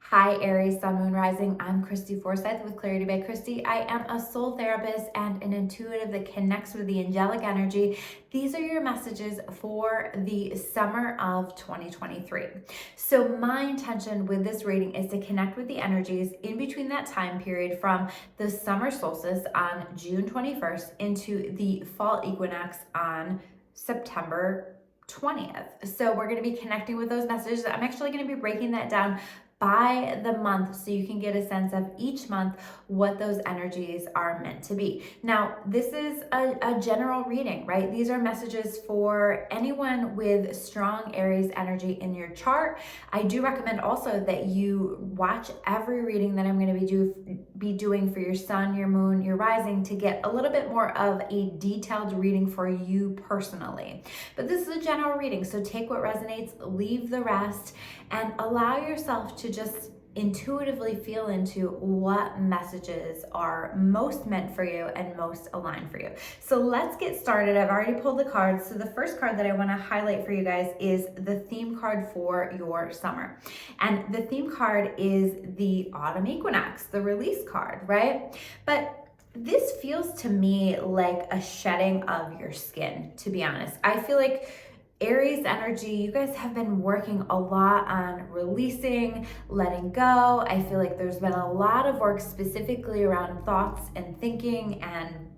Hi, Aries, Sun, Moon, Rising. I'm Christy Forsyth with Clarity by Christy. I am a soul therapist and an intuitive that connects with the angelic energy. These are your messages for the summer of 2023. So my intention with this reading is to connect with the energies in between that time period from the summer solstice on June 21st into the fall equinox on September 20th. So we're going to be connecting with those messages. I'm actually going to be breaking that down by the month so you can get a sense of each month what those energies are meant to be. Now, this is a general reading, right? These are messages for anyone with strong Aries energy in your chart. I do recommend also that you watch every reading that I'm going to be doing for your sun, your moon, your rising to get a little bit more of a detailed reading for you personally. But this is a general reading, so take what resonates, leave the rest, and allow yourself to just intuitively feel into what messages are most meant for you and most aligned for you. So let's get started. I've already pulled the cards. So the first card that I want to highlight for you guys is the theme card for your summer. And the theme card is the autumn equinox, the release card, right? But this feels to me like a shedding of your skin, to be honest. I feel like Aries energy, you guys have been working a lot on releasing, letting go. I feel like there's been a lot of work specifically around thoughts and thinking and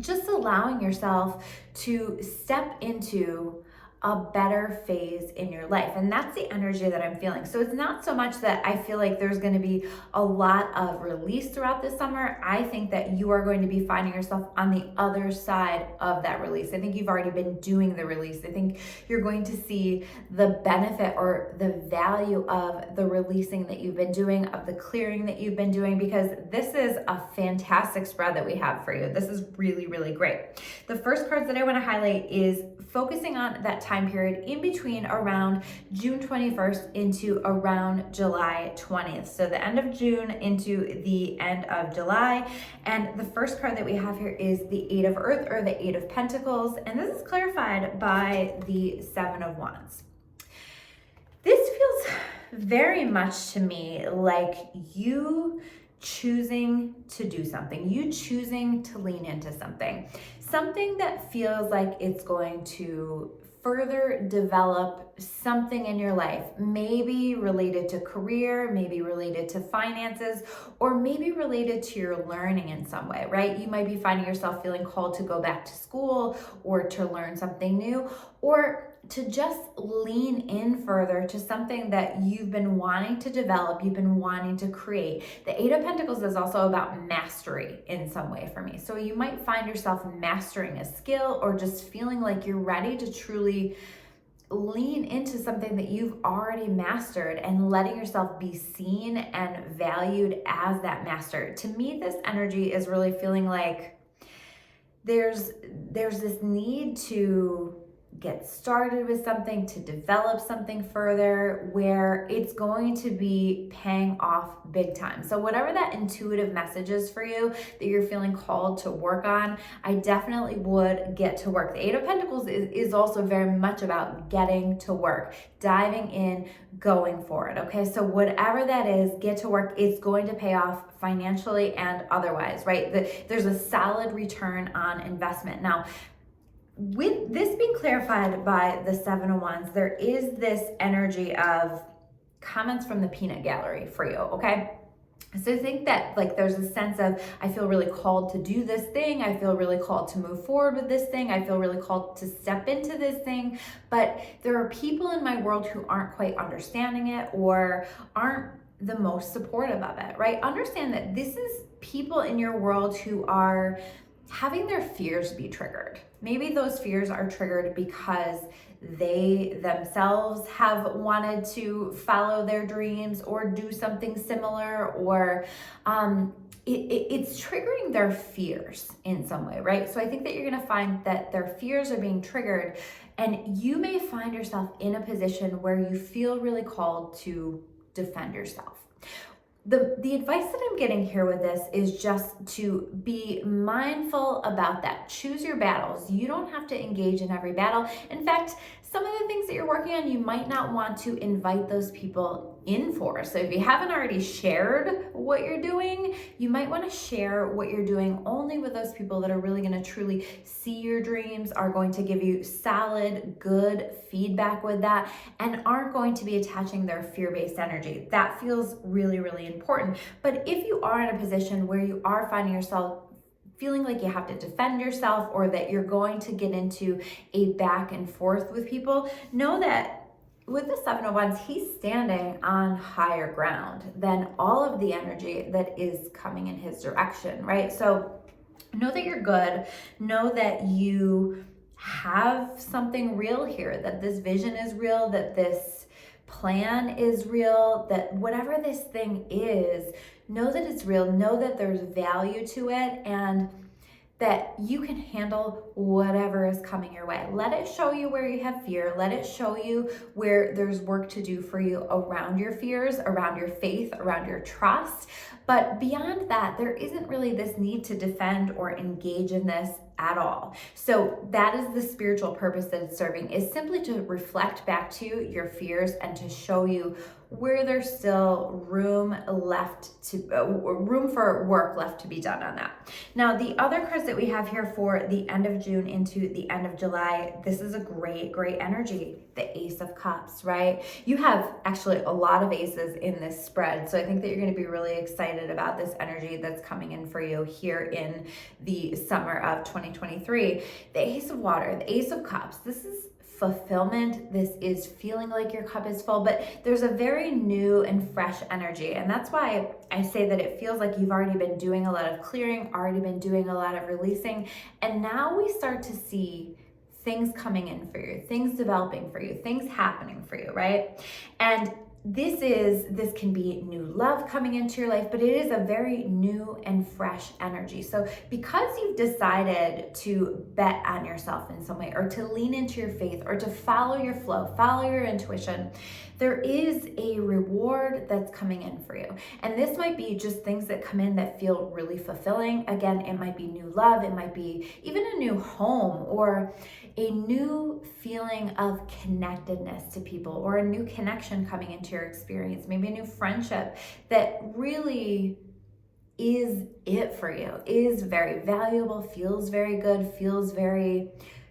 just allowing yourself to step into a better phase in your life. And that's the energy that I'm feeling. So it's not so much that I feel like there's going to be a lot of release throughout the summer. I think that you are going to be finding yourself on the other side of that release. I think you've already been doing the release. I think you're going to see the benefit or the value of the releasing that you've been doing, of the clearing that you've been doing, because this is a fantastic spread that we have for you. This is really, really great. The first cards that I want to highlight is focusing on that time period in between around June 21st into around July 20th. So the end of June into the end of July. And the first card that we have here is the Eight of Earth, or the Eight of Pentacles. And this is clarified by the Seven of Wands. This feels very much to me like you choosing to do something, you choosing to lean into something that feels like it's going to further develop something in your life, maybe related to career, maybe related to finances, or maybe related to your learning in some way, right? You might be finding yourself feeling called to go back to school or to learn something new, or to just lean in further to something that you've been wanting to develop, you've been wanting to create. The Eight of Pentacles is also about mastery in some way for me. So you might find yourself mastering a skill or just feeling like you're ready to truly lean into something that you've already mastered and letting yourself be seen and valued as that master. To me, this energy is really feeling like there's this need to get started with something, to develop something further, where it's going to be paying off big time. So whatever that intuitive message is for you that you're feeling called to work on, I definitely would get to work. The Eight of Pentacles is also very much about getting to work, diving in, going for it. Okay, so whatever that is, get to work. It's going to pay off financially and otherwise, right? There's a solid return on investment. Now, with this being clarified by the Seven of Wands, there is this energy of comments from the peanut gallery for you, okay? So I think that like there's a sense of, I feel really called to do this thing. I feel really called to move forward with this thing. I feel really called to step into this thing. But there are people in my world who aren't quite understanding it or aren't the most supportive of it, right? Understand that this is people in your world who are having their fears be triggered. Maybe those fears are triggered because they themselves have wanted to follow their dreams or do something similar, or it's triggering their fears in some way, right? So I think that you're going to find that their fears are being triggered, and you may find yourself in a position where you feel really called to defend yourself. The advice that I'm getting here with this is just to be mindful about that. Choose your battles. You don't have to engage in every battle. In fact, Some of the things that you're working on, you might not want to invite those people in for. So if you haven't already shared what you're doing, you might want to share what you're doing only with those people that are really going to truly see your dreams, are going to give you solid, good feedback with that, and aren't going to be attaching their fear-based energy. That feels really, really important. But if you are in a position where you are finding yourself feeling like you have to defend yourself, or that you're going to get into a back and forth with people, know that with the Seven of Wands, he's standing on higher ground than all of the energy that is coming in his direction, right? So know that you're good. Know that you have something real here, that this vision is real, that this plan is real, that whatever this thing is, know that it's real, know that there's value to it, and that you can handle whatever is coming your way. Let it show you where you have fear. Let it show you where there's work to do for you around your fears, around your faith, around your trust. But beyond that, there isn't really this need to defend or engage in this at all. So that is the spiritual purpose that it's serving, is simply to reflect back to you your fears and to show you where there's still room for work left to be done on that. Now, the other cards that we have here for the end of June into the end of July, this is a great, great energy. The Ace of Cups, right? You have actually a lot of aces in this spread. So I think that you're going to be really excited about this energy that's coming in for you here in the summer of 2023. The Ace of Water, the Ace of Cups, this is fulfillment. This is feeling like your cup is full, but there's a very new and fresh energy. And that's why I say that it feels like you've already been doing a lot of clearing, already been doing a lot of releasing. And now we start to see things coming in for you, things developing for you, things happening for you, right? And this can be new love coming into your life, but it is a very new and fresh energy. So because you've decided to bet on yourself in some way, or to lean into your faith, or to follow your flow, follow your intuition, there is a reward that's coming in for you. And this might be just things that come in that feel really fulfilling. Again, it might be new love, it might be even a new home, or a new feeling of connectedness to people, or a new connection coming into your experience, maybe a new friendship that really is it for you, is very valuable, feels very good,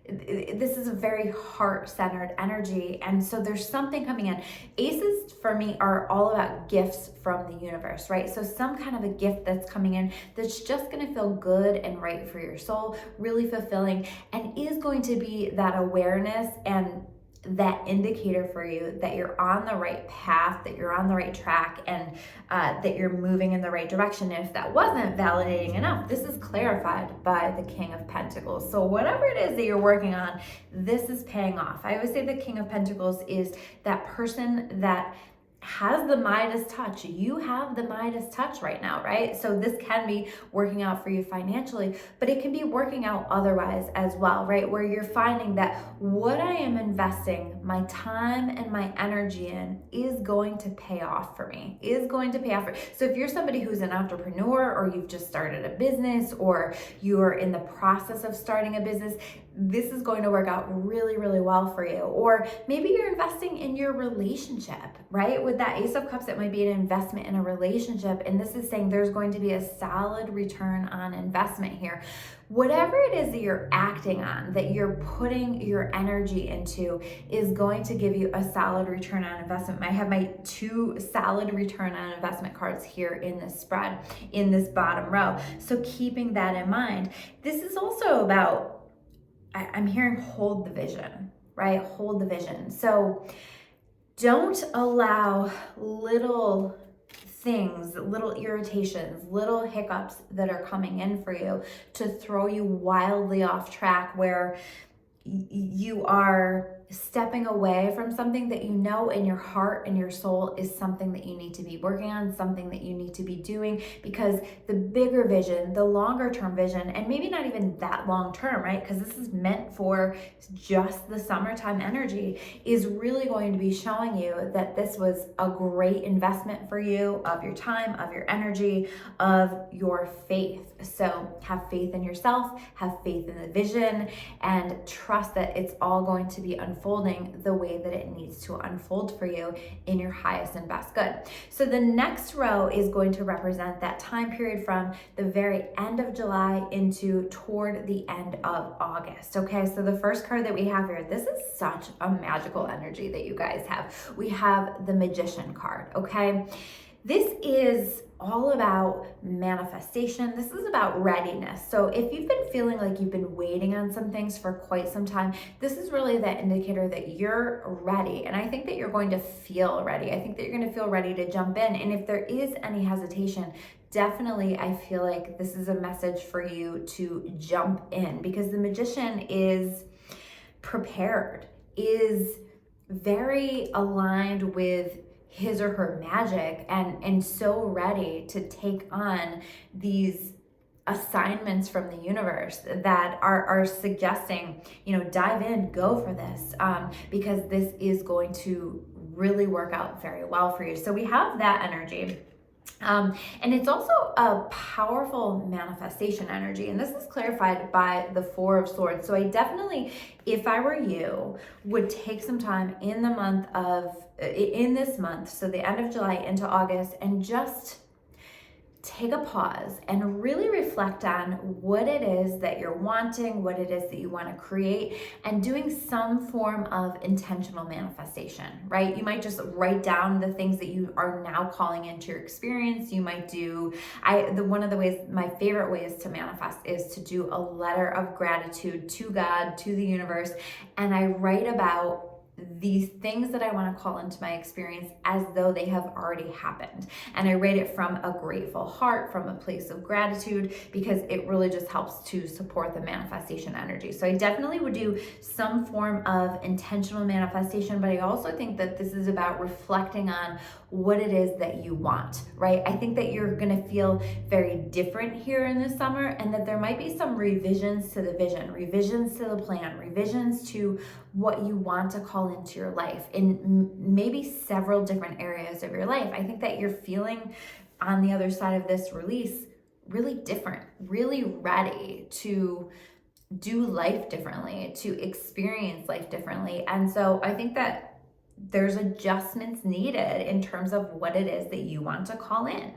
this is a very heart-centered energy. And so there's something coming in. Aces for me are all about gifts from the universe, right? So some kind of a gift that's coming in that's just going to feel good and right for your soul, really fulfilling, and is going to be that awareness and that indicator for you that you're on the right path, that you're on the right track, and that you're moving in the right direction. And if that wasn't validating enough, this is clarified by the King of Pentacles. So whatever it is that you're working on, this is paying off. I always say the King of Pentacles is that person that has the Midas touch. You have the Midas touch right now, right? So this can be working out for you financially, but it can be working out otherwise as well, right? Where you're finding that what I am investing my time and my energy in is going to pay off for me, is going to pay off for. So if you're somebody who's an entrepreneur, or you've just started a business, or you're in the process of starting a business, this is going to work out really, really well for you. Or maybe you're investing in your relationship, right? With that Ace of Cups, it might be an investment in a relationship. And this is saying there's going to be a solid return on investment here. Whatever it is that you're acting on, that you're putting your energy into, is going to give you a solid return on investment. I have my 2 solid return on investment cards here in this spread, in this bottom row. So keeping that in mind, this is also about, I'm hearing hold the vision, right? Hold the vision. So don't allow little things, little irritations, little hiccups that are coming in for you to throw you wildly off track, where you are stepping away from something that you know in your heart and your soul is something that you need to be working on, something that you need to be doing, because the bigger vision, the longer term vision, and maybe not even that long term, right? Because this is meant for just the summertime energy, is really going to be showing you that this was a great investment for you, of your time, of your energy, of your faith. So have faith in yourself, have faith in the vision, and trust that it's all going to be unfolding unfolding the way that it needs to unfold for you in your highest and best good. So the next row is going to represent that time period from the very end of July into toward the end of August. Okay, so the first card that we have here, this is such a magical energy that you guys have. We have the Magician card, okay? This is all about manifestation. This is about readiness. So if you've been feeling like you've been waiting on some things for quite some time, this is really that indicator that you're ready. And I think that you're going to feel ready. I think that you're going to feel ready to jump in. And if there is any hesitation, definitely I feel like this is a message for you to jump in, because the Magician is prepared, is very aligned with his or her magic, and so ready to take on these assignments from the universe that are suggesting, dive in, go for this, because this is going to really work out very well for you. So we have that energy. And it's also a powerful manifestation energy. And this is clarified by the Four of Swords. So I definitely, if I were you, would take some time in this month, so the end of July into August, and just take a pause and really reflect on what it is that you're wanting, what it is that you want to create, and doing some form of intentional manifestation, right? You might just write down the things that you are now calling into your experience. You might do, one of the ways, my favorite ways to manifest is to do a letter of gratitude to God, to the universe, and I write about these things that I want to call into my experience as though they have already happened. And I write it from a grateful heart, from a place of gratitude, because it really just helps to support the manifestation energy. So I definitely would do some form of intentional manifestation, but I also think that this is about reflecting on what it is that you want, right? I think that you're going to feel very different here in the summer, and that there might be some revisions to the vision, revisions to the plan, revisions to what you want to call into your life in maybe several different areas of your life. I think that you're feeling on the other side of this release really different, really ready to do life differently, to experience life differently. And so I think that there's adjustments needed in terms of what it is that you want to call in.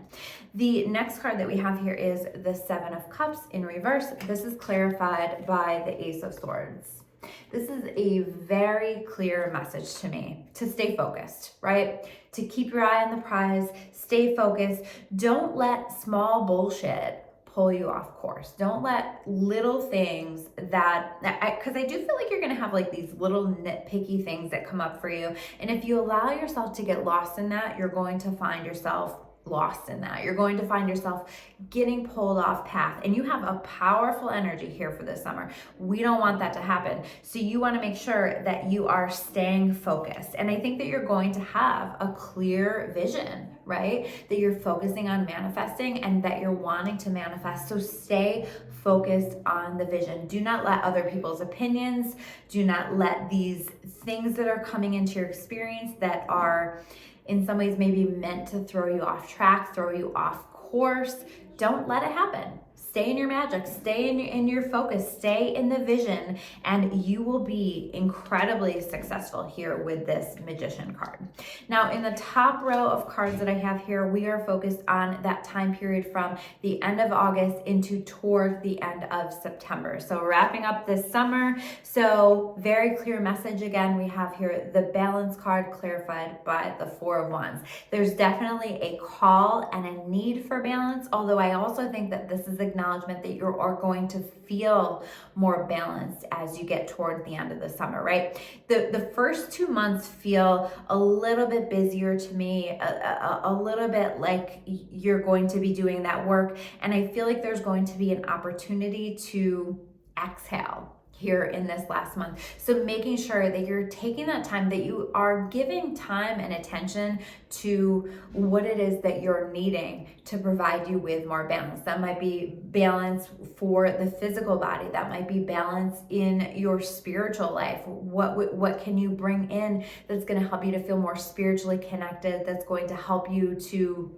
The next card that we have here is the Seven of Cups in reverse. This is clarified by the Ace of Swords. This is a very clear message to me to stay focused, right? To keep your eye on the prize, stay focused. Don't let small bullshit pull you off course. Don't let little things because I do feel like you're going to have like these little nitpicky things that come up for you. And if you allow yourself to get lost in that, you're going to find yourself lost in that. You're going to find yourself getting pulled off path, and you have a powerful energy here for this summer. We don't want that to happen. So you want to make sure that you are staying focused. And I think that you're going to have a clear vision, right? That you're focusing on manifesting and that you're wanting to manifest. So stay focused on the vision. Do not let other people's opinions, do not let these things that are coming into your experience that are in some ways maybe meant to throw you off track, throw you off course. Don't let it happen. Stay in your magic, stay in your focus, stay in the vision, and you will be incredibly successful here with this Magician card. Now, in the top row of cards that I have here, we are focused on that time period from the end of August into toward the end of September. So wrapping up this summer. So very clear message again, we have here the Balance card clarified by the Four of Wands. There's definitely a call and a need for balance, although I also think that this is acknowledgement that you are going to feel more balanced as you get toward the end of the summer, right? The first 2 months feel a little bit busier to me, a little bit like you're going to be doing that work. And I feel like there's going to be an opportunity to exhale here in this last month. So making sure that you're taking that time, that you are giving time and attention to what it is that you're needing to provide you with more balance. That might be balance for the physical body. That might be balance in your spiritual life. What can you bring in that's going to help you to feel more spiritually connected, that's going to help you to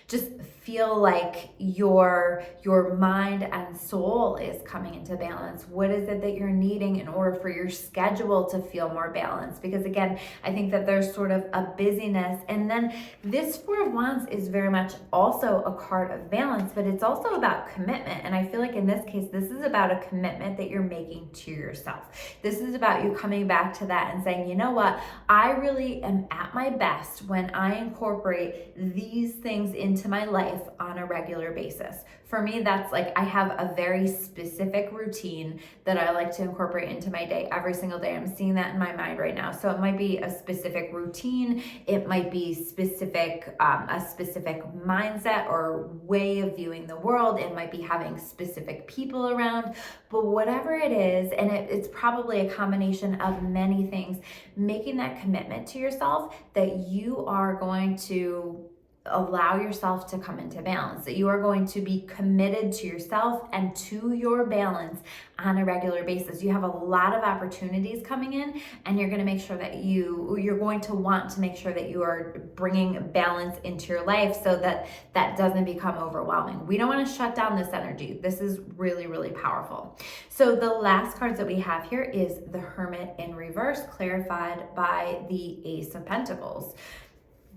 just feel like your mind and soul is coming into balance. What is it that you're needing in order for your schedule to feel more balanced? Because again, I think that there's sort of a busyness. And then this Four of Wands is very much also a card of balance, but it's also about commitment. And I feel like in this case, this is about a commitment that you're making to yourself. This is about you coming back to that and saying, you know what, I really am at my best when I incorporate these things into my life on a regular basis. For me, that's like I have a very specific routine that I like to incorporate into my day every single day. I'm seeing that in my mind right now. So it might be a specific routine. It might be a specific mindset or way of viewing the world. It might be having specific people around. But whatever it is, and it's probably a combination of many things, making that commitment to yourself that you are going to allow yourself to come into balance, that you are going to be committed to yourself and to your balance on a regular basis. You have a lot of opportunities coming in, and you're going to make sure that you're going to want to make sure that you are bringing balance into your life so that that doesn't become overwhelming. We don't want to shut down this energy. This is really, really powerful. So the last cards that we have here is the Hermit in reverse, clarified by the Ace of Pentacles.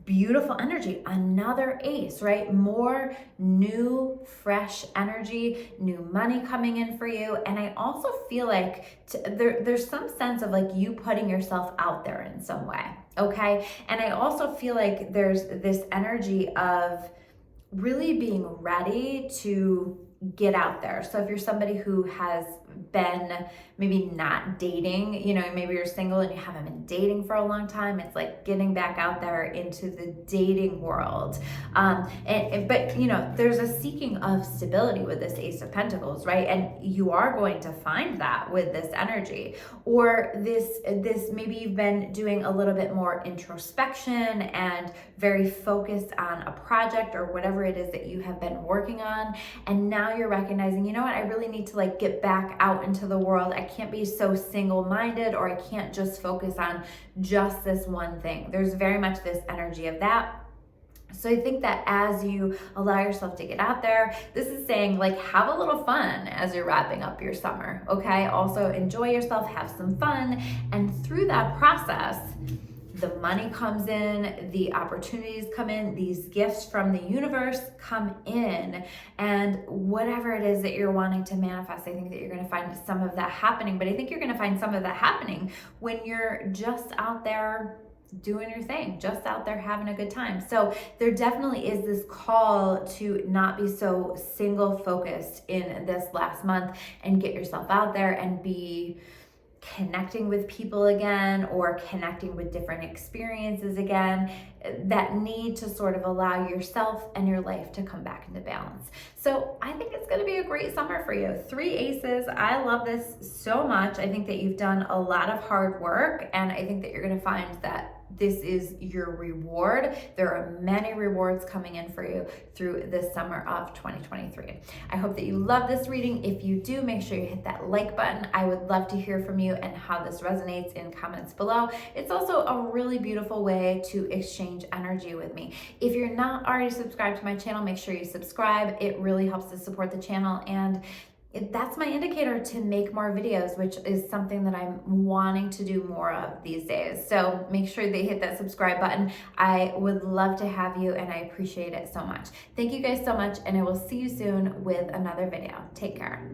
Beautiful energy, another ace, right? More new, fresh energy, new money coming in for you. And I also feel like there's some sense of like you putting yourself out there in some way, okay? And I also feel like there's this energy of really being ready to get out there. So if you're somebody who has been maybe not dating, maybe you're single and you haven't been dating for a long time, it's like getting back out there into the dating world. But there's a seeking of stability with this Ace of Pentacles, right? And you are going to find that with this energy. Or this maybe you've been doing a little bit more introspection and very focused on a project or whatever it is that you have been working on. And now you're recognizing, you know what, I really need to like get back out into the world. I can't be so single-minded, or I can't just focus on just this one thing. There's very much this energy of that. So I think that as you allow yourself to get out there, this is saying like have a little fun as you're wrapping up your summer, okay? Also enjoy yourself, have some fun, and through that process, the money comes in, the opportunities come in, these gifts from the universe come in, and whatever it is that you're wanting to manifest, I think that you're going to find some of that happening. But I think you're going to find some of that happening when you're just out there doing your thing, just out there having a good time. So there definitely is this call to not be so single focused in this last month, and get yourself out there and be connecting with people again, or connecting with different experiences again, that need to sort of allow yourself and your life to come back into balance. So I think it's going to be a great summer for you. 3 aces. I love this so much. I think that you've done a lot of hard work, and I think that you're going to find that this is your reward. There are many rewards coming in for you through this summer of 2023. I hope that you love this reading. If you do, make sure you hit that like button. I would love to hear from you and how this resonates in comments below. It's also a really beautiful way to exchange energy with me. If you're not already subscribed to my channel, make sure you subscribe. It really helps to support the channel, and that's my indicator to make more videos, which is something that I'm wanting to do more of these days. So make sure they hit that subscribe button. I would love to have you, and I appreciate it so much. Thank you guys so much, and I will see you soon with another video. Take care.